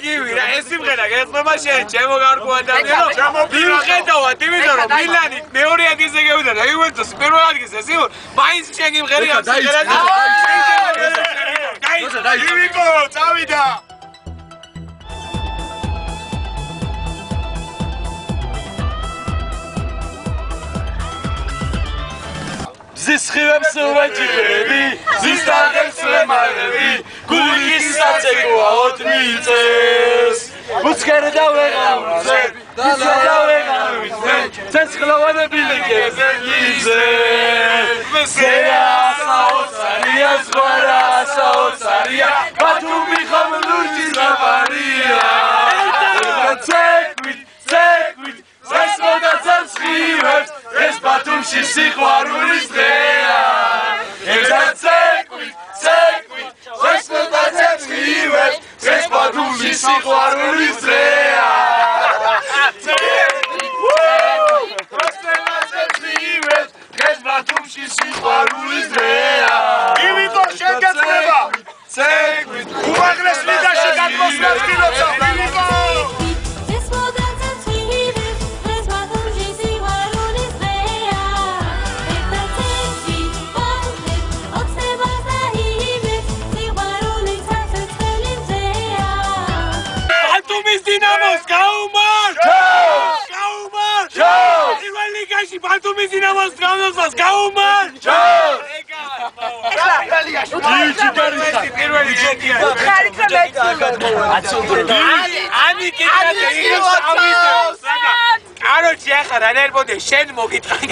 გივი რა ეს სიმღერა გეწმება შენ ჩემო გარკვეულ ადამიანო მიუხედავად იმისა რომ მილანი მეორე ადგილზე გევიდა და იუვენტუსი პირველ ადგილზე სიულ მაინც შენ გიმღერია სიმღერა ივიკო წავიდა ზისხივებს ვაჭირები ზისტაგებს ვემარები გულიკის საწეკოა ოტმიწეს უცხერდა ვეღაურზე და ვეღაურზე ცეცხლოვანები ლეკებზე გიზე მესერა საოცარია ზღვარა საოცარია ბათუმი ხომ ლურჯის გაბარია ცეკვით ეს მოდაცავს ხივებს ეს ბათუმში სიყვარულის დღეა ეცა ცეკვით ეს მოდაცავს ხივებს ეს ბათუმში სიყვარულის დღეა ეს ბათუმში სიყვარულის დღეა ივიკო შენ გეწმება ცეკვით უმაღლეს ლიგაში გადმოსვლას გილოცავ ივიკო დინამოს გაუმართ! პირველ ლიგაში ბათუმის დინამოს გამოსვლას გაუმართ! Короче, ახლა რა ნერბოდე შენ მოგიტყან.